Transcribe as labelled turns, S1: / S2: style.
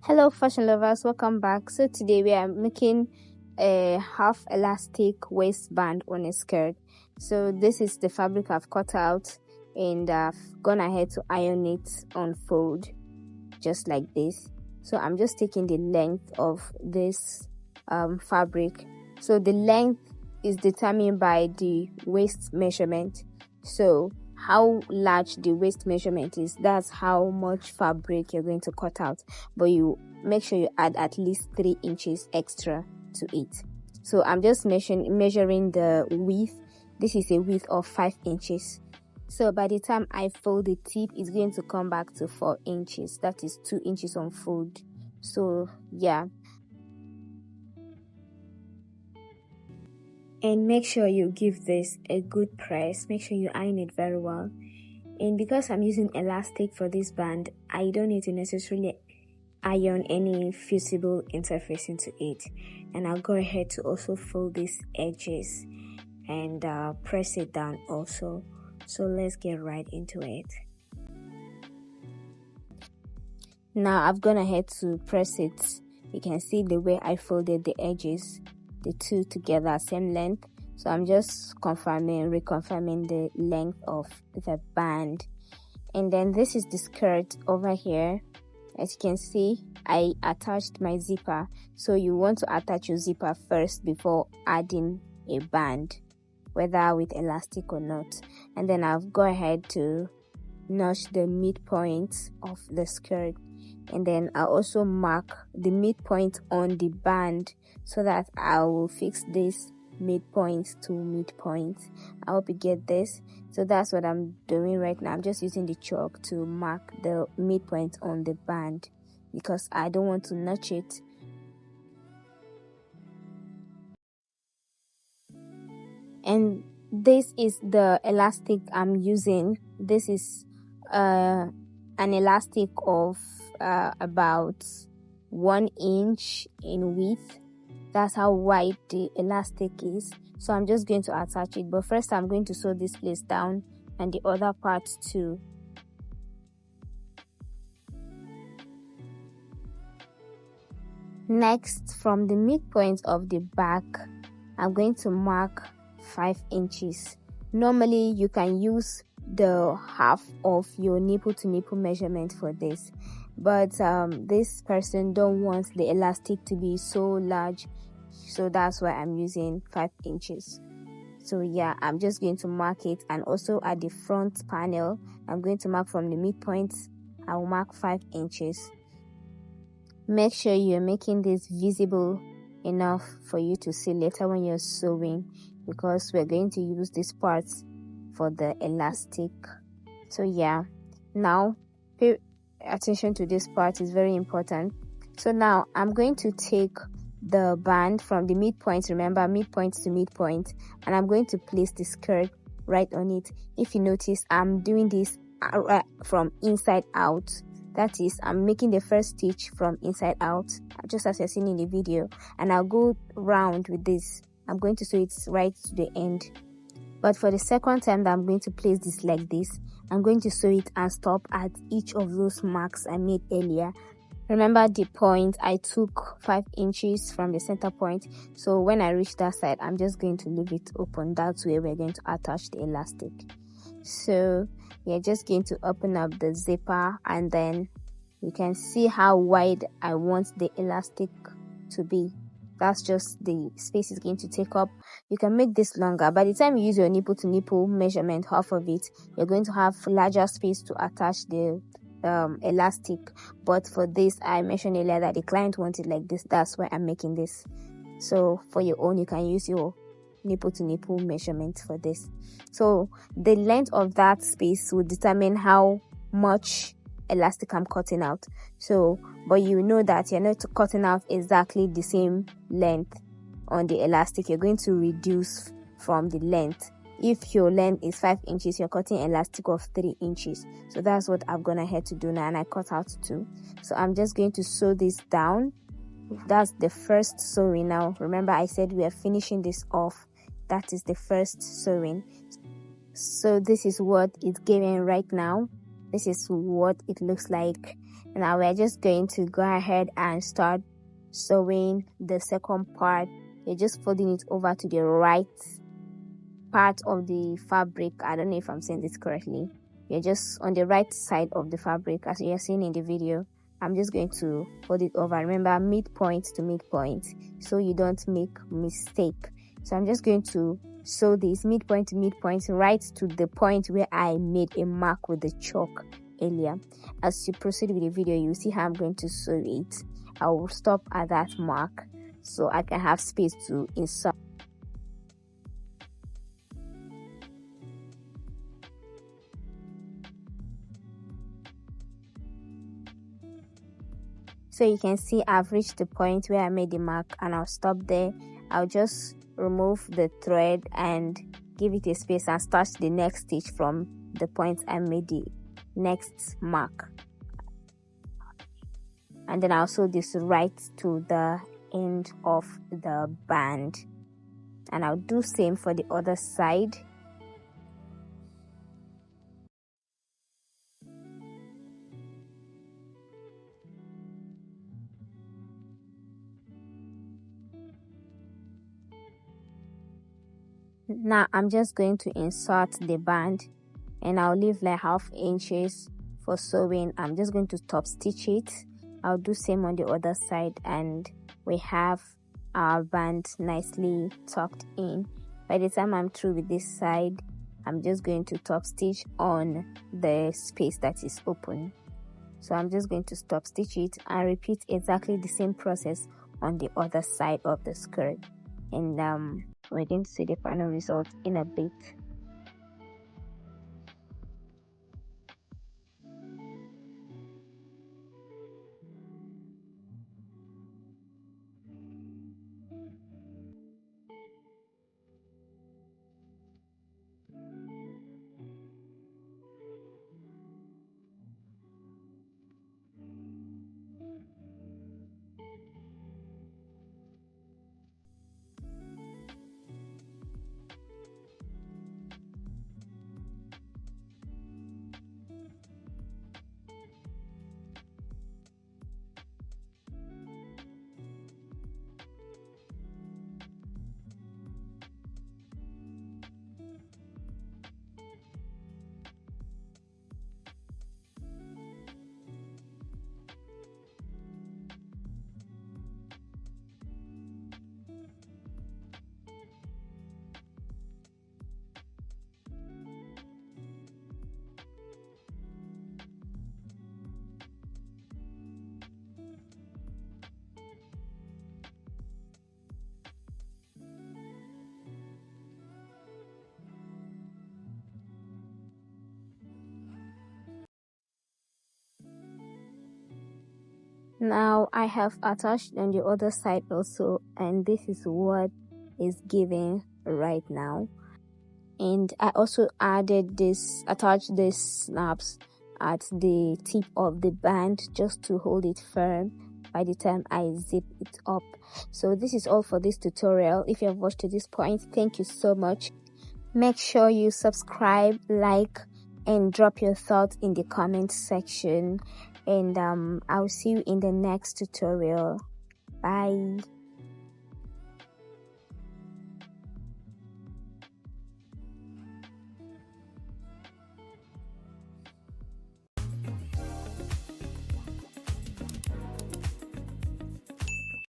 S1: Hello fashion lovers, welcome back. So today we are making a half elastic waistband on a skirt. So this is the fabric I've cut out and I've gone ahead to iron it on fold just like this. So I'm just taking the length of this fabric. So the length is determined by the waist measurement. So how large the waist measurement is, that's how much fabric you're going to cut out, but you make sure you add at least 3 inches extra to it. So I'm just measuring the width. This is a width of 5 inches. So by the time I fold the tip, it's going to come back to 4 inches. That is 2 inches on fold. So yeah, and make sure you give this a good press. Make sure you iron it very well. And because I'm using elastic for this band, I don't need to necessarily iron any fusible interface into it. And I'll go ahead to also fold these edges and press it down also. So let's get right into it. Now I've gone ahead to press it. You can see the way I folded the edges, the two together same length. So I'm just reconfirming the length of the band. And then this is the skirt over here. As you can see, I attached my zipper. So you want to attach your zipper first before adding a band, whether with elastic or not. And then I'll go ahead to notch the midpoint of the skirt, and then I'll also mark the midpoint on the band so that I will fix this midpoint to midpoint. I hope you get this. So that's what I'm doing right now. I'm just using the chalk to mark the midpoint on the band because I don't want to notch it. And this is the elastic I'm using. This is an elastic of about 1 inch in width. That's how wide the elastic is. So I'm just going to attach it, but first I'm going to sew this place down and the other part too. Next, from the midpoint of the back, I'm going to mark 5 inches. Normally you can use the half of your nipple to nipple measurement for this, but this person don't want the elastic to be so large, so that's why I'm using 5 inches. So yeah, I'm just going to mark it, and also at the front panel I'm going to mark from the midpoint. I will mark 5 inches. Make sure you're making this visible enough for you to see later when you're sewing, because we're going to use these parts for the elastic. So yeah, now pay attention to this part, is very important. So now I'm going to take the band from the midpoint, remember midpoint to midpoint, and I'm going to place the skirt right on it. If you notice, I'm doing this from inside out. That is, I'm making the first stitch from inside out, just as you're seeing in the video, and I'll go round with this. I'm going to sew it right to the end. But for the second time that I'm going to place this like this, I'm going to sew it and stop at each of those marks I made earlier. Remember the point, I took 5 inches from the center point. So when I reach that side, I'm just going to leave it open. That's where we're going to attach the elastic. So we're just going to open up the zipper, and then you can see how wide I want the elastic to be. That's just the space it's going to take up. You can make this longer. By the time you use your nipple to nipple measurement, half of it, you're going to have larger space to attach the elastic. But for this, I mentioned earlier that the client wanted like this. That's why I'm making this. So for your own, you can use your nipple to nipple measurement for this. So the length of that space will determine how much elastic I'm cutting out. So, but you know that you're not cutting out exactly the same length on the elastic. You're going to reduce from the length. If your length is 5 inches, you're cutting elastic of 3 inches. So that's what I've gone ahead to do now, and I cut out 2. So I'm just going to sew this down. That's the first sewing. Now remember, I said we are finishing this off. That is the first sewing. So this is what it's giving right now. this is what it looks like. Now we're just going to go ahead and start sewing the second part. You're just folding it over to the right part of the fabric. I don't know if I'm saying this correctly. You're just on the right side of the fabric as you're seeing in the video. I'm just going to fold it over. Remember, midpoint to midpoint, so you don't make mistake. So I'm just going to sew this midpoint to midpoint right to the point where I made a mark with the chalk earlier. As you proceed with the video, you see how I'm going to sew it. I will stop at that mark so I can have space to insert. So you can see I've reached the point where I made the mark, and I'll stop there. I'll just remove the thread and give it a space and start the next stitch from the point I made the next mark. And then I'll sew this right to the end of the band, and I'll do same for the other side. Now I'm just going to insert the band, and I'll leave like 1/2 inches for sewing. I'm just going to top stitch it. I'll do same on the other side, and we have our band nicely tucked in. By the time I'm through with this side, I'm just going to top stitch on the space that is open. So I'm just going to stop stitch it and repeat exactly the same process on the other side of the skirt. And we're going to see the final result in a bit. Now I have attached on the other side also, and this is what is given right now. And I also added this, attached these snaps at the tip of the band just to hold it firm by the time I zip it up. So this is all for this tutorial. If you have watched to this point, thank you so much. Make sure you subscribe, like, and drop your thoughts in the comment section. And I'll see you in the next tutorial. Bye.